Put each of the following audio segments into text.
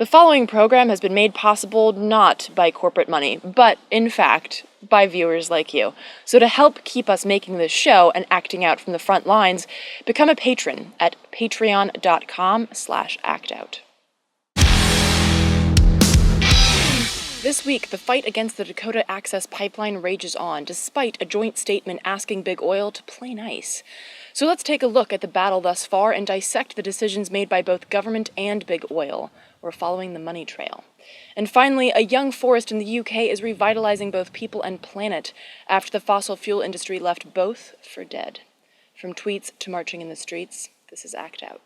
The following program has been made possible not by corporate money, but, in fact, by viewers like you. So to help keep us making this show and acting out from the front lines, become a patron at patreon.com/actout. This week, the fight against the Dakota Access Pipeline rages on, despite a joint statement asking Big Oil to play nice. So let's take a look at the battle thus far and dissect the decisions made by both government and Big Oil. We're following the money trail. And finally, a young forest in the UK is revitalizing both people and planet after the fossil fuel industry left both for dead. From tweets to marching in the streets, this is Act Out.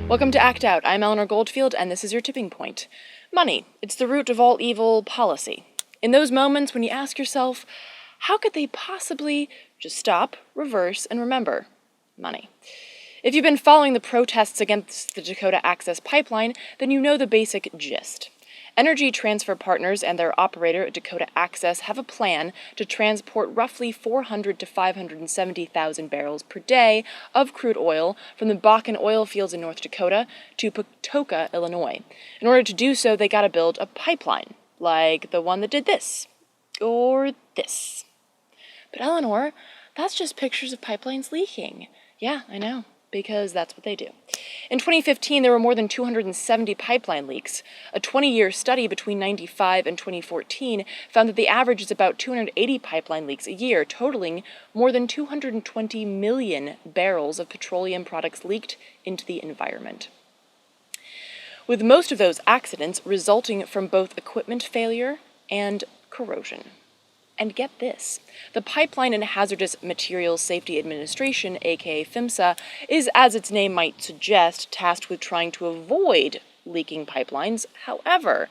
Welcome to Act Out. I'm Eleanor Goldfield, and this is your tipping point. Money. It's the root of all evil policy. In those moments when you ask yourself, how could they possibly just stop, reverse, and remember? Money. If you've been following the protests against the Dakota Access Pipeline, then you know the basic gist. Energy Transfer Partners and their operator, Dakota Access, have a plan to transport roughly 400 to 570,000 barrels per day of crude oil from the Bakken oil fields in North Dakota to Patoka, Illinois. In order to do so, they gotta build a pipeline, like the one that did this, or this. But Eleanor, that's just pictures of pipelines leaking. Yeah, I know, because that's what they do. In 2015, there were more than 270 pipeline leaks. A 20-year study between 1995 and 2014 found that the average is about 280 pipeline leaks a year, totaling more than 220 million barrels of petroleum products leaked into the environment, with most of those accidents resulting from both equipment failure and corrosion. And get this, the Pipeline and Hazardous Materials Safety Administration, aka PHMSA, is, as its name might suggest, tasked with trying to avoid leaking pipelines. However,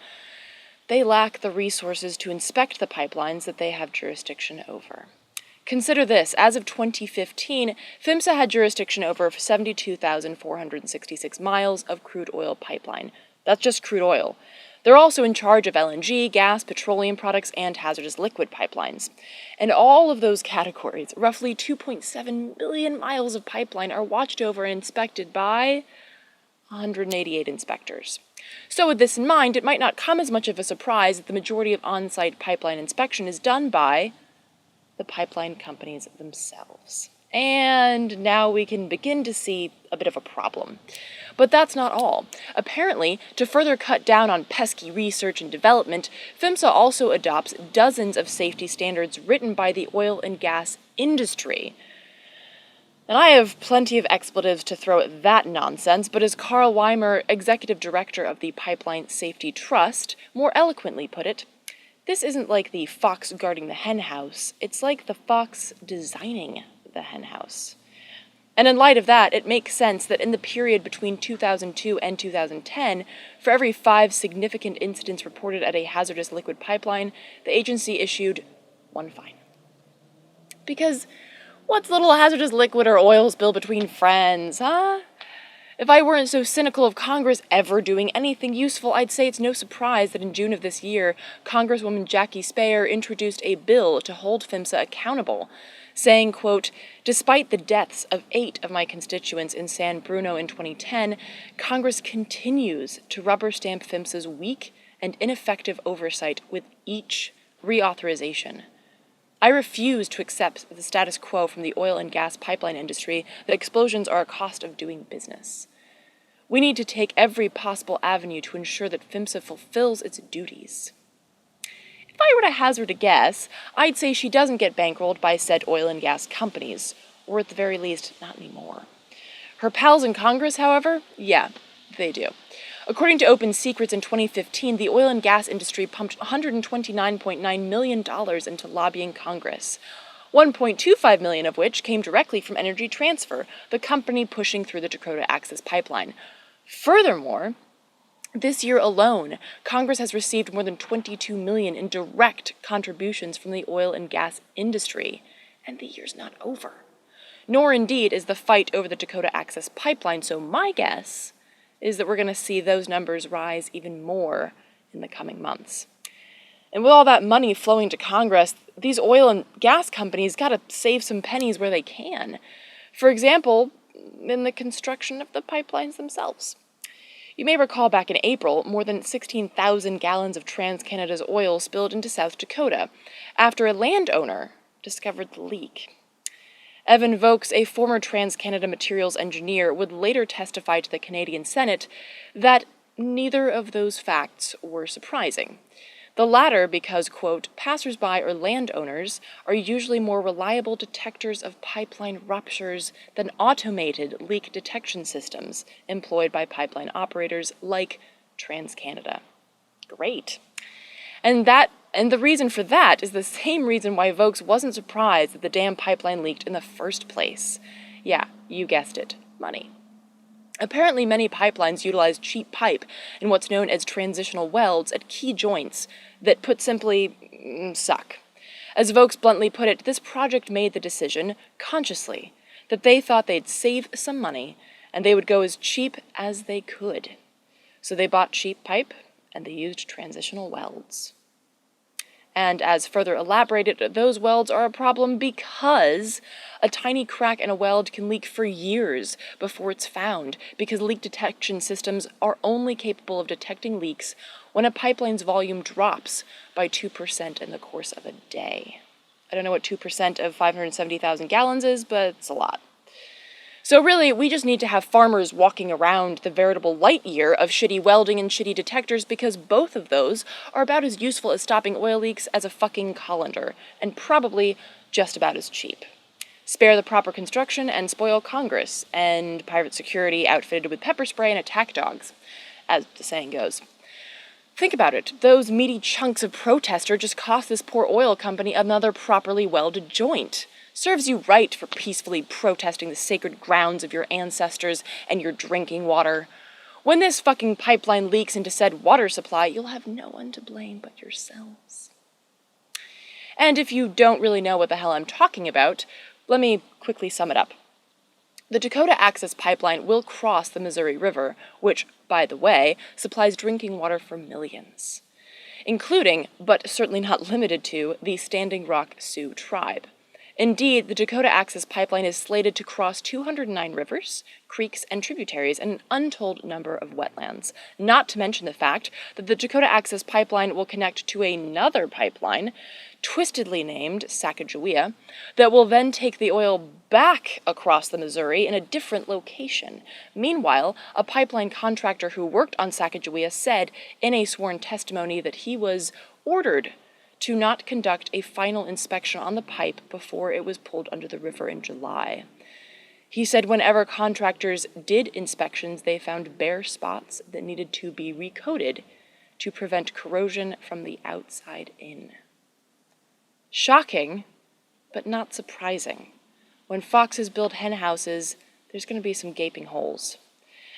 they lack the resources to inspect the pipelines that they have jurisdiction over. Consider this, as of 2015, PHMSA had jurisdiction over 72,466 miles of crude oil pipeline. That's just crude oil. They're also in charge of LNG, gas, petroleum products, and hazardous liquid pipelines. And all of those categories, roughly 2.7 million miles of pipeline, are watched over and inspected by 188 inspectors. So with this in mind, it might not come as much of a surprise that the majority of on-site pipeline inspection is done by the pipeline companies themselves. And now we can begin to see a bit of a problem. But that's not all. Apparently, to further cut down on pesky research and development, PHMSA also adopts dozens of safety standards written by the oil and gas industry. And I have plenty of expletives to throw at that nonsense, but as Carl Weimer, executive director of the Pipeline Safety Trust, more eloquently put it, this isn't like the fox guarding the hen house, it's like the fox designing the hen house. And in light of that, it makes sense that in the period between 2002 and 2010, for every 5 significant incidents reported at a hazardous liquid pipeline, the agency issued 1 fine. Because what's little hazardous liquid or oil spill between friends, huh? If I weren't so cynical of Congress ever doing anything useful, I'd say it's no surprise that in June of this year, Congresswoman Jackie Speier introduced a bill to hold PHMSA accountable, saying, quote, "Despite the deaths of 8 of my constituents in San Bruno in 2010, Congress continues to rubber stamp PHMSA's weak and ineffective oversight with each reauthorization. I refuse to accept the status quo from the oil and gas pipeline industry that explosions are a cost of doing business. We need to take every possible avenue to ensure that PHMSA fulfills its duties." If I were to hazard a guess, I'd say she doesn't get bankrolled by said oil and gas companies, or at the very least, not anymore. Her pals in Congress, however, yeah, they do. According to Open Secrets in 2015, the oil and gas industry pumped $129.9 million into lobbying Congress, $1.25 million of which came directly from Energy Transfer, the company pushing through the Dakota Access Pipeline. Furthermore, this year alone, Congress has received more than $22 million in direct contributions from the oil and gas industry, and the year's not over. nor indeed is the fight over the Dakota Access Pipeline, so my guess is that we're going to see those numbers rise even more in the coming months. And with all that money flowing to Congress, these oil and gas companies got to save some pennies where they can. For example, in the construction of the pipelines themselves. You may recall back in April, more than 16,000 gallons of TransCanada's oil spilled into South Dakota after a landowner discovered the leak. Evan Vokes, a former TransCanada materials engineer, would later testify to the Canadian Senate that neither of those facts were surprising. The latter because, quote, passersby or landowners are usually more reliable detectors of pipeline ruptures than automated leak detection systems employed by pipeline operators like TransCanada. Great. And the reason for that is the same reason why Vokes wasn't surprised that the damn pipeline leaked in the first place. Yeah, you guessed it, money. Apparently, many pipelines utilize cheap pipe in what's known as transitional welds at key joints that, put simply, suck. As Vokes bluntly put it, this project made the decision, consciously, that they thought they'd save some money and they would go as cheap as they could. So they bought cheap pipe and they used transitional welds. And as further elaborated, those welds are a problem because a tiny crack in a weld can leak for years before it's found, because leak detection systems are only capable of detecting leaks when a pipeline's volume drops by 2% in the course of a day. I don't know what 2% of 570,000 gallons is, but it's a lot. So really, we just need to have farmers walking around the veritable light year of shitty welding and shitty detectors, because both of those are about as useful as stopping oil leaks as a fucking colander, and probably just about as cheap. Spare the proper construction and spoil Congress and private security outfitted with pepper spray and attack dogs, as the saying goes. Think about it. Those meaty chunks of protester just cost this poor oil company another properly welded joint. Serves you right for peacefully protesting the sacred grounds of your ancestors and your drinking water. When this fucking pipeline leaks into said water supply, you'll have no one to blame but yourselves. And if you don't really know what the hell I'm talking about, let me quickly sum it up. The Dakota Access Pipeline will cross the Missouri River, which, by the way, supplies drinking water for millions, including, but certainly not limited to, the Standing Rock Sioux tribe. Indeed, the Dakota Access Pipeline is slated to cross 209 rivers, creeks, and tributaries, and an untold number of wetlands, not to mention the fact that the Dakota Access Pipeline will connect to another pipeline, twistedly named Sacagawea, that will then take the oil back across the Missouri in a different location. Meanwhile, a pipeline contractor who worked on Sacagawea said in a sworn testimony that he was ordered to not conduct a final inspection on the pipe before it was pulled under the river in July. He said whenever contractors did inspections, they found bare spots that needed to be recoated to prevent corrosion from the outside in. Shocking, but not surprising. When foxes build hen houses, there's going to be some gaping holes.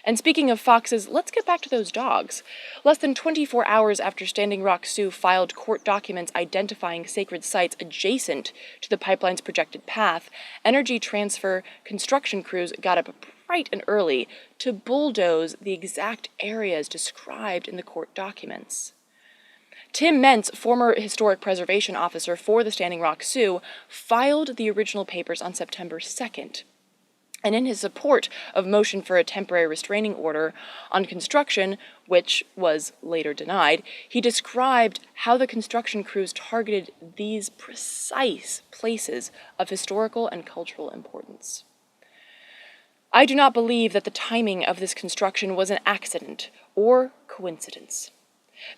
And speaking of foxes, let's get back to those dogs. Less than 24 hours after Standing Rock Sioux filed court documents identifying sacred sites adjacent to the pipeline's projected path, Energy Transfer construction crews got up bright and early to bulldoze the exact areas described in the court documents. Tim Mentz, former historic preservation officer for the Standing Rock Sioux, filed the original papers on September 2nd. And in his support of motion for a temporary restraining order on construction, which was later denied, he described how the construction crews targeted these precise places of historical and cultural importance. I do not believe that the timing of this construction was an accident or coincidence.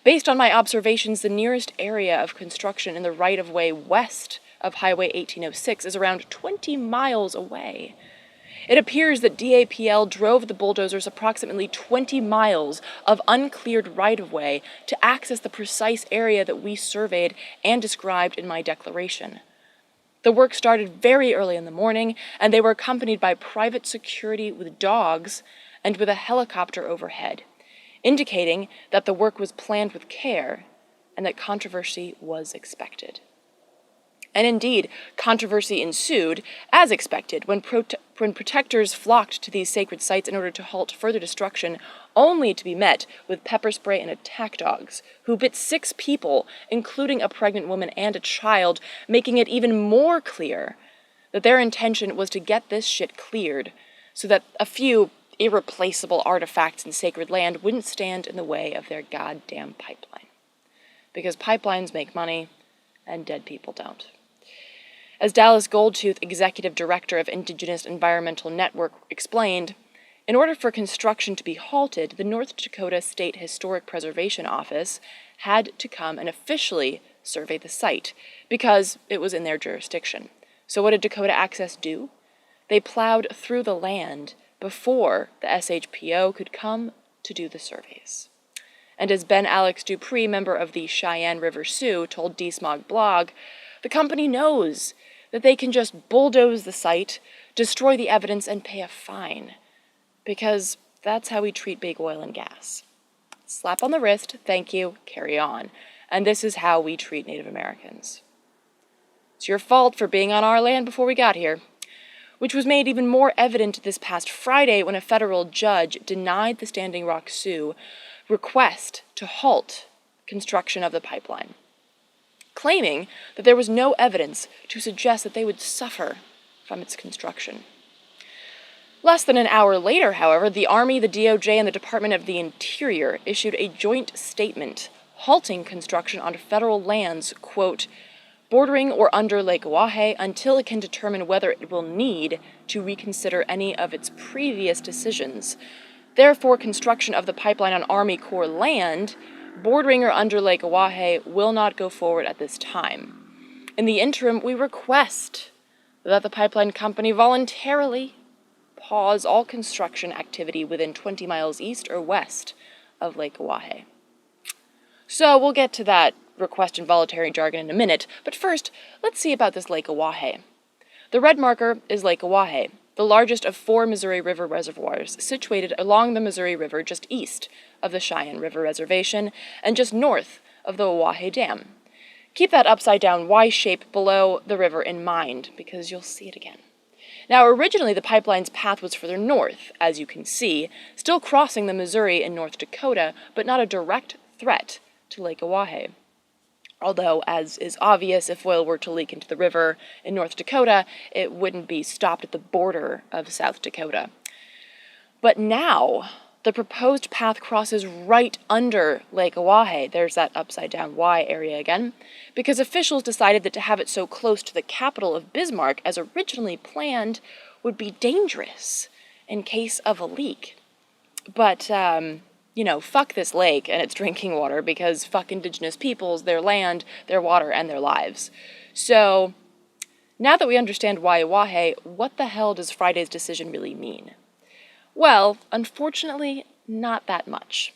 Based on my observations, the nearest area of construction in the right-of-way west of Highway 1806 is around 20 miles away. It appears that DAPL drove the bulldozers approximately 20 miles of uncleared right-of-way to access the precise area that we surveyed and described in my declaration. The work started very early in the morning, and they were accompanied by private security with dogs and with a helicopter overhead, indicating that the work was planned with care and that controversy was expected. And indeed, controversy ensued, as expected, when protectors flocked to these sacred sites in order to halt further destruction, only to be met with pepper spray and attack dogs, who bit 6 people, including a pregnant woman and a child, making it even more clear that their intention was to get this shit cleared, so that a few irreplaceable artifacts in sacred land wouldn't stand in the way of their goddamn pipeline. Because pipelines make money, and dead people don't. As Dallas Goldtooth, executive director of Indigenous Environmental Network, explained, in order for construction to be halted, the North Dakota State Historic Preservation Office had to come and officially survey the site, because it was in their jurisdiction. So what did Dakota Access do? They plowed through the land before the SHPO could come to do the surveys. And as Ben Alex Dupree, member of the Cheyenne River Sioux, told DSmog blog, the company knows that they can just bulldoze the site, destroy the evidence, and pay a fine. Because that's how we treat big oil and gas. Slap on the wrist, thank you, carry on. And this is how we treat Native Americans. It's your fault for being on our land before we got here. Which was made even more evident this past Friday when a federal judge denied the Standing Rock Sioux request to halt construction of the pipeline, claiming that there was no evidence to suggest that they would suffer from its construction. Less than an hour later, however, the Army, the DOJ, and the Department of the Interior issued a joint statement halting construction on federal lands, quote, bordering or under Lake Oahe until it can determine whether it will need to reconsider any of its previous decisions. Therefore, construction of the pipeline on Army Corps land, bordering or under Lake Oahe, will not go forward at this time. In the interim, we request that the pipeline company voluntarily pause all construction activity within 20 miles east or west of Lake Oahe. So we'll get to that request in voluntary jargon in a minute, but first, let's see about this Lake Oahe. The red marker is Lake Oahe, the largest of 4 Missouri River reservoirs, situated along the Missouri River just east of the Cheyenne River Reservation and just north of the Oahe Dam. Keep that upside-down Y shape below the river in mind, because you'll see it again. Now, originally, the pipeline's path was further north, as you can see, still crossing the Missouri in North Dakota, but not a direct threat to Lake Oahe. Although, as is obvious, if oil were to leak into the river in North Dakota, it wouldn't be stopped at the border of South Dakota. But now, the proposed path crosses right under Lake Oahe. There's that upside-down Y area again, because officials decided that to have it so close to the capital of Bismarck as originally planned would be dangerous in case of a leak. But, fuck this lake and its drinking water, because fuck indigenous peoples, their land, their water, and their lives. So, now that we understand why Oahe, what the hell does Friday's decision really mean? Well, unfortunately, not that much.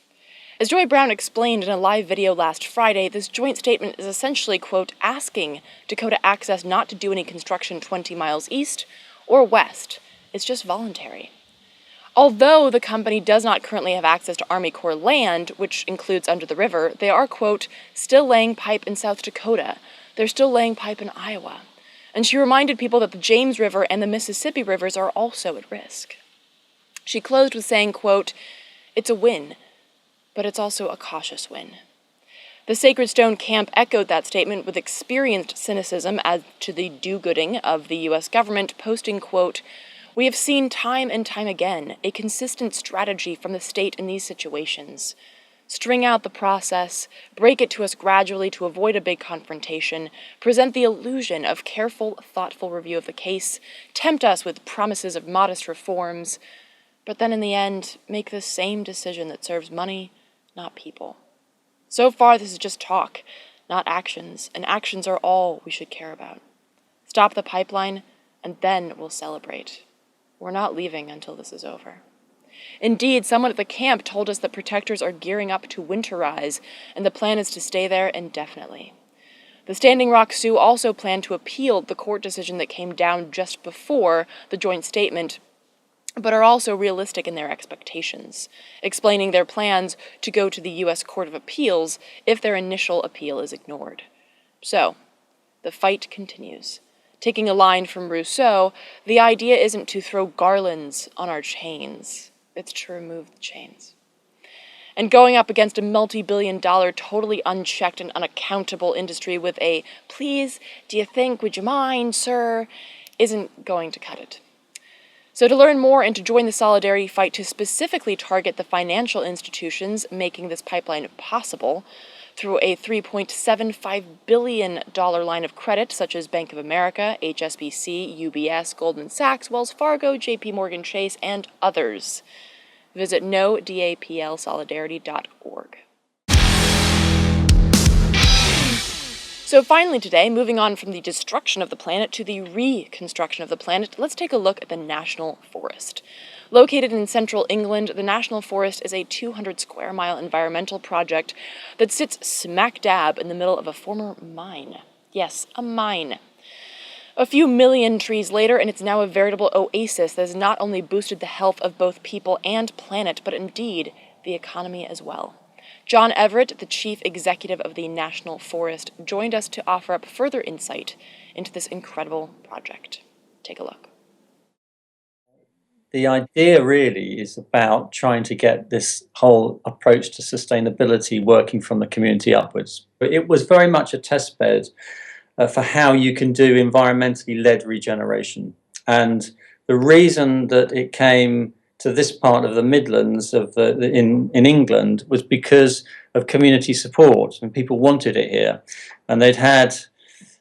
As Joy Brown explained in a live video last Friday, this joint statement is essentially, quote, asking Dakota Access not to do any construction 20 miles east or west. It's just voluntary. Although the company does not currently have access to Army Corps land, which includes under the river, they are, quote, still laying pipe in South Dakota. They're still laying pipe in Iowa. And she reminded people that the James River and the Mississippi rivers are also at risk. She closed with saying, quote, it's a win, but it's also a cautious win. The Sacred Stone camp echoed that statement with experienced cynicism as to the do-gooding of the U.S. government, posting, quote, we have seen time and time again a consistent strategy from the state in these situations. String out the process, break it to us gradually to avoid a big confrontation, present the illusion of careful, thoughtful review of the case, tempt us with promises of modest reforms, but then in the end, make the same decision that serves money, not people. So far, this is just talk, not actions, and actions are all we should care about. Stop the pipeline, and then we'll celebrate. We're not leaving until this is over. Indeed, someone at the camp told us that protectors are gearing up to winterize, and the plan is to stay there indefinitely. The Standing Rock Sioux also plan to appeal the court decision that came down just before the joint statement, but are also realistic in their expectations, explaining their plans to go to the U.S. Court of Appeals if their initial appeal is ignored. So, The fight continues. Taking a line from Rousseau, the idea isn't to throw garlands on our chains, it's to remove the chains. And going up against a multi-billion-dollar, totally unchecked and unaccountable industry with a "please, do you think, would you mind, sir," isn't going to cut it. So to learn more and to join the solidarity fight to specifically target the financial institutions making this pipeline possible through a $3.75 billion line of credit, such as Bank of America, HSBC, UBS, Goldman Sachs, Wells Fargo, JP Morgan Chase, and others, visit nodaplsolidarity.org. So finally today, moving on from the destruction of the planet to the reconstruction of the planet, let's take a look at the National Forest. Located in central England, the National Forest is a 200-square-mile environmental project that sits smack dab in the middle of a former mine. Yes, a mine. A few million trees later, and it's now a veritable oasis that has not only boosted the health of both people and planet, but indeed the economy as well. John Everett, the chief executive of the National Forest, joined us to offer up further insight into this incredible project. Take a look. The idea really is about trying to get this whole approach to sustainability working from the community upwards. It was very much a test bed for how you can do environmentally led regeneration. And the reason that it came to this part of the Midlands in England was because of community support, and people wanted it here. And they'd had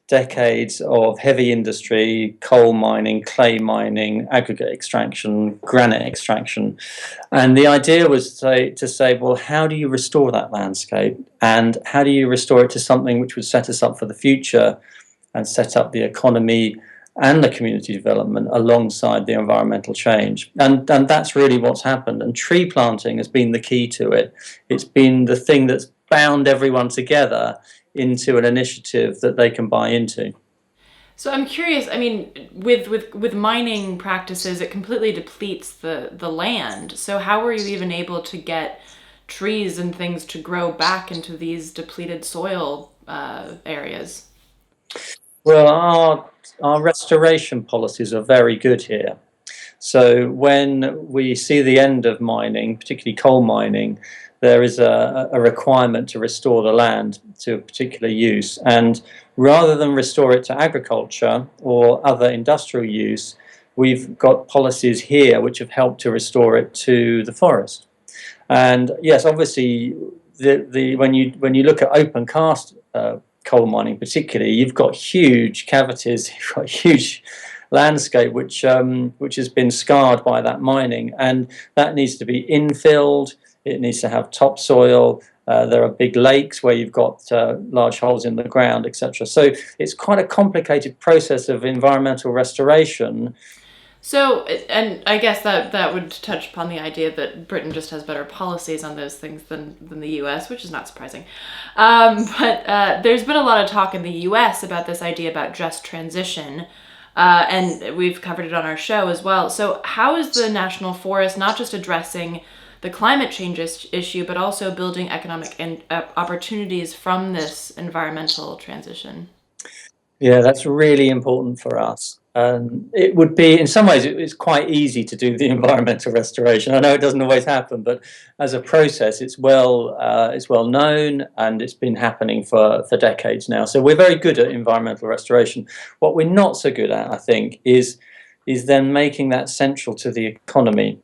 decades of heavy industry, coal mining, clay mining, aggregate extraction, granite extraction. And the idea was to say, well, how do you restore that landscape? And how do you restore it to something which would set us up for the future and set up the economy and the community development alongside the environmental change? And that's really what's happened. And tree planting has been the key to it. It's been the thing that's bound everyone together into an initiative that they can buy into. So I'm curious, I mean, with mining practices, it completely depletes the land. So how were you even able to get trees and things to grow back into these depleted soil areas? Well, our restoration policies are very good here. So when we see the end of mining, particularly coal mining, there is a requirement to restore the land to a particular use. And rather than restore it to agriculture or other industrial use, we've got policies here which have helped to restore it to the forest. And yes, obviously, when you look at open cast coal mining particularly, you've got huge cavities, you've got huge landscape which has been scarred by that mining, and that needs to be infilled. It needs to have topsoil. There are big lakes where you've got large holes in the ground, etc. So it's quite a complicated process of environmental restoration. So, and I guess that would touch upon the idea that Britain just has better policies on those things than the US, which is not surprising. But there's been a lot of talk in the US about this idea about just transition, and we've covered it on our show as well. So how is the National Forest not just addressing the climate change issue, but also building economic opportunities from this environmental transition? Yeah, that's really important for us. It would be, in some ways, it's quite easy to do the environmental restoration. I know it doesn't always happen, but as a process, it's well known, and it's been happening for decades now. So we're very good at environmental restoration. What we're not so good at, I think, is then making that central to the economy.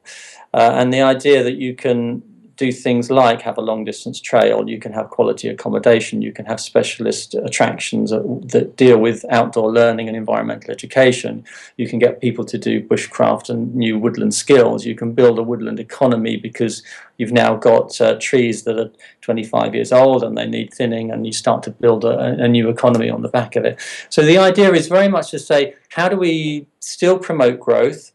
And the idea that you can do things like have a long distance trail, you can have quality accommodation, you can have specialist attractions that deal with outdoor learning and environmental education, you can get people to do bushcraft and new woodland skills, you can build a woodland economy because you've now got trees that are 25 years old and they need thinning, and you start to build a new economy on the back of it. So the idea is very much to say, how do we still promote growth,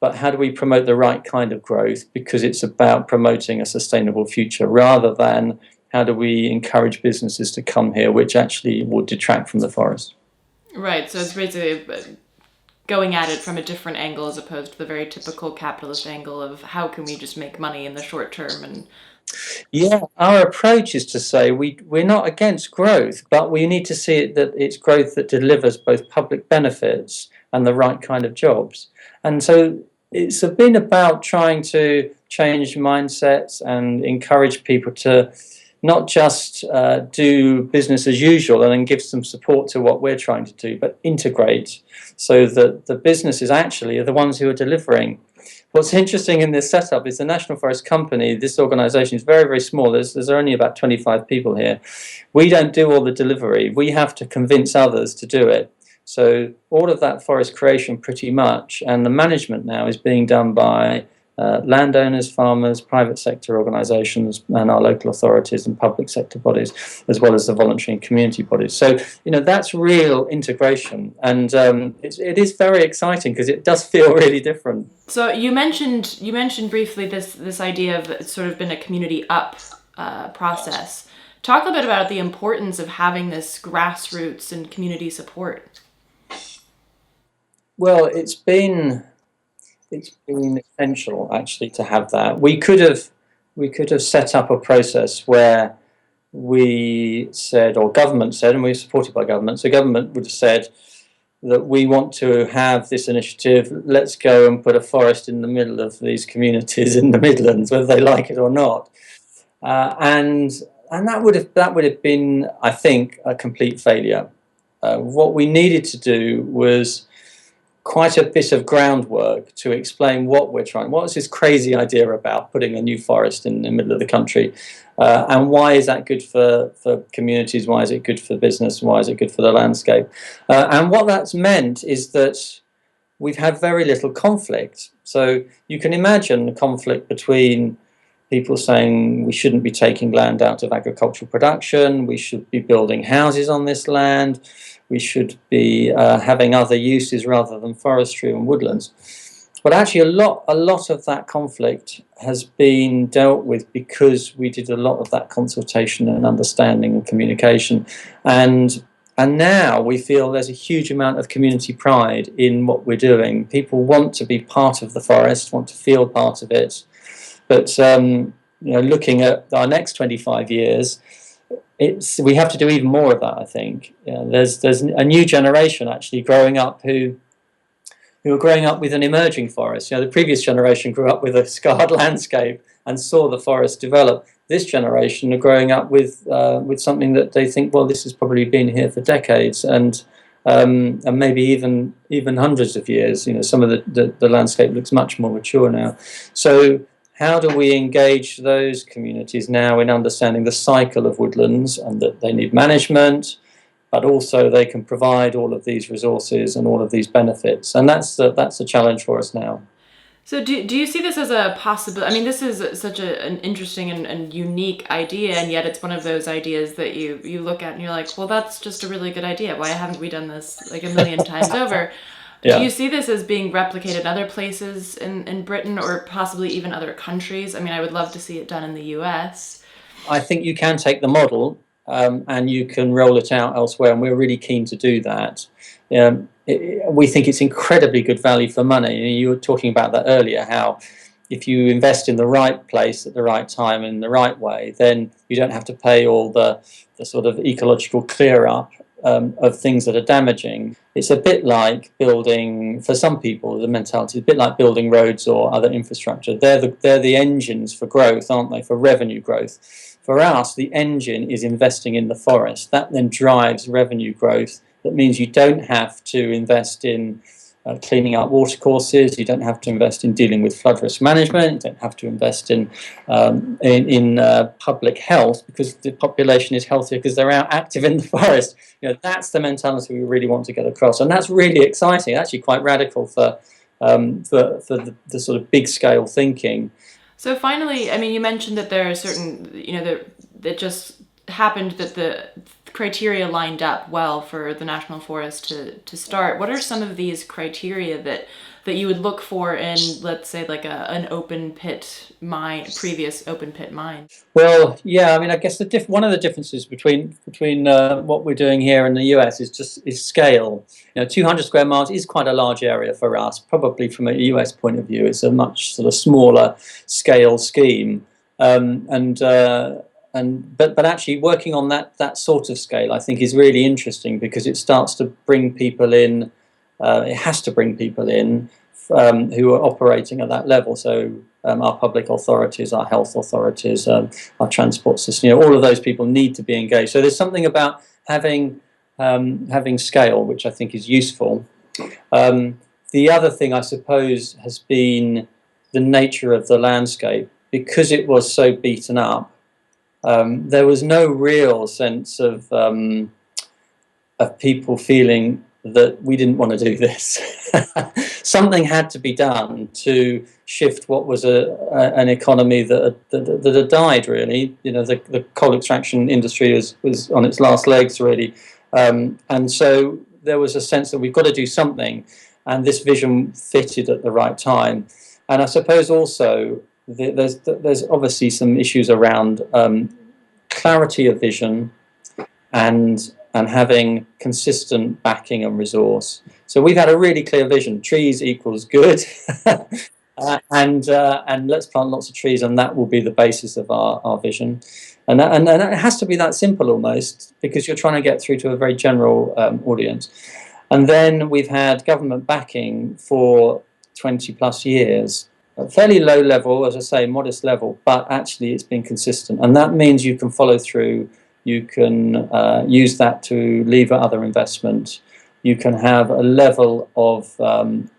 but how do we promote the right kind of growth? Because it's about promoting a sustainable future rather than how do we encourage businesses to come here, which actually will detract from the forest. Right, so it's basically going at it from a different angle as opposed to the very typical capitalist angle of how can we just make money in the short term. And Yeah, our approach is to say we're not against growth, but we need to see it that it's growth that delivers both public benefits and the right kind of jobs. And so it's been about trying to change mindsets and encourage people to not just do business as usual and then give some support to what we're trying to do, but integrate so that the businesses actually are the ones who are delivering. What's interesting in this setup is the National Forest Company, this organisation is very, very small. There's only about 25 people here. We don't do all the delivery. We have to convince others to do it. So all of that forest creation pretty much, and the management now is being done by landowners, farmers, private sector organisations, and our local authorities and public sector bodies, as well as the voluntary and community bodies. So, that's real integration, and it is very exciting because it does feel really different. So you mentioned briefly this idea of it's sort of been a community up process. Talk a bit about the importance of having this grassroots and community support. Well, it's been essential actually to have that. We could have set up a process where we said, or government said, and we're supported by government, so government would have said that we want to have this initiative, let's go and put a forest in the middle of these communities in the Midlands, whether they like it or not. And that would have been, I think, a complete failure. What we needed to do was quite a bit of groundwork to explain what we're trying. What's this crazy idea about putting a new forest in the middle of the country? And why is that good for communities? Why is it good for business? Why is it good for the landscape? And what that's meant is that we've had very little conflict. So you can imagine the conflict between people saying we shouldn't be taking land out of agricultural production, we should be building houses on this land, we should be having other uses rather than forestry and woodlands. But actually a lot of that conflict has been dealt with because we did a lot of that consultation and understanding and communication. And now we feel there's a huge amount of community pride in what we're doing. People want to be part of the forest, want to feel part of it. But looking at our next 25 years, we have to do even more of that, I think. There's a new generation actually growing up who are growing up with an emerging forest. The previous generation grew up with a scarred landscape and saw the forest develop. This generation are growing up with something that they think, well, this has probably been here for decades and maybe even hundreds of years. Some of the landscape looks much more mature now. So how do we engage those communities now in understanding the cycle of woodlands and that they need management, but also they can provide all of these resources and all of these benefits? And that's a challenge for us now. So do you see this as a possibility? I mean, this is such an interesting and unique idea, and yet it's one of those ideas that you look at and you're like, well, that's just a really good idea. Why haven't we done this like a million times over? Yeah. Do you see this as being replicated in other places in Britain or possibly even other countries? I mean, I would love to see it done in the US. I think you can take the model and you can roll it out elsewhere, and we're really keen to do that. We think it's incredibly good value for money. You were talking about that earlier, how if you invest in the right place at the right time in the right way, then you don't have to pay all the sort of ecological clear up of things that are damaging. It's a bit like building, for some people, the mentality is a bit like building roads or other infrastructure. They're the engines for growth, aren't they, for revenue growth. For us, the engine is investing in the forest. That then drives revenue growth. That means you don't have to invest in cleaning up watercourses. You don't have to invest in dealing with flood risk management. You don't have to invest in public health because the population is healthier because they're out active in the forest. That's the mentality we really want to get across, and that's really exciting. Actually, quite radical for the sort of big scale thinking. So finally, I mean, you mentioned that there are certain, that just happened that the criteria lined up well for the National Forest to start. What are some of these criteria that that you would look for in, let's say, like an open pit mine, previous open pit mine? Well, yeah, I mean, I guess one of the differences between what we're doing here in the US is scale. 200 square miles is quite a large area for us. Probably from a US point of view, it's a much sort of smaller scale scheme. But actually working on that sort of scale, I think, is really interesting because it starts to bring people in. It has to bring people in who are operating at that level. So our public authorities, our health authorities, our transport system, all of those people need to be engaged. So there's something about having scale, which I think is useful. The other thing, I suppose, has been the nature of the landscape. Because it was so beaten up, there was no real sense of people feeling that we didn't want to do this. Something had to be done to shift what was an economy that had died, really. The coal extraction industry was on its last legs, really. And so there was a sense that we've got to do something, and this vision fitted at the right time. And I suppose also there's obviously some issues around clarity of vision and having consistent backing and resource. So we've had a really clear vision: trees equals good, and let's plant lots of trees, and that will be the basis of our vision. And it has to be that simple almost, because you're trying to get through to a very general audience. And then we've had government backing for 20 plus years. A fairly low level, as I say, modest level, but actually it's been consistent. And that means you can follow through. You can use that to lever other investment. You can have a level of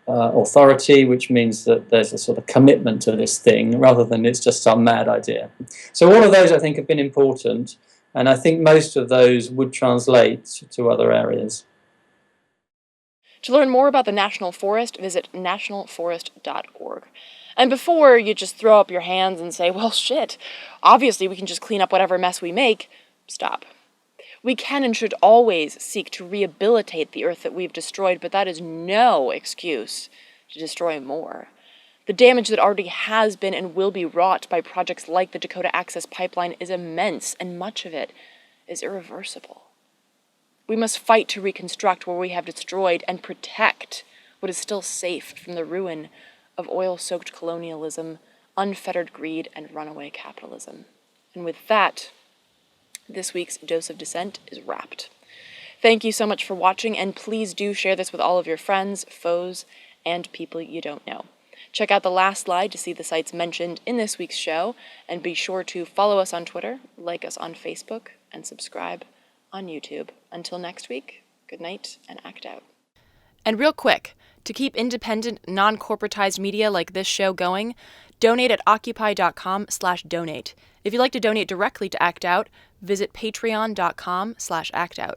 authority, which means that there's a sort of commitment to this thing rather than it's just some mad idea. So all of those, I think, have been important. And I think most of those would translate to other areas. To learn more about the National Forest, visit nationalforest.org. And before you just throw up your hands and say, well, shit, obviously we can just clean up whatever mess we make, stop. We can and should always seek to rehabilitate the earth that we've destroyed, but that is no excuse to destroy more. The damage that already has been and will be wrought by projects like the Dakota Access Pipeline is immense, and much of it is irreversible. We must fight to reconstruct where we have destroyed and protect what is still safe from the ruin of oil-soaked colonialism, unfettered greed, and runaway capitalism. And with that, this week's Dose of Dissent is wrapped. Thank you so much for watching, and please do share this with all of your friends, foes, and people you don't know. Check out the last slide to see the sites mentioned in this week's show, and be sure to follow us on Twitter, like us on Facebook, and subscribe on YouTube. Until next week, good night and act out. And real quick, to keep independent, non-corporatized media like this show going, donate at Occupy.com/donate. If you'd like to donate directly to Act Out, visit patreon.com/actout.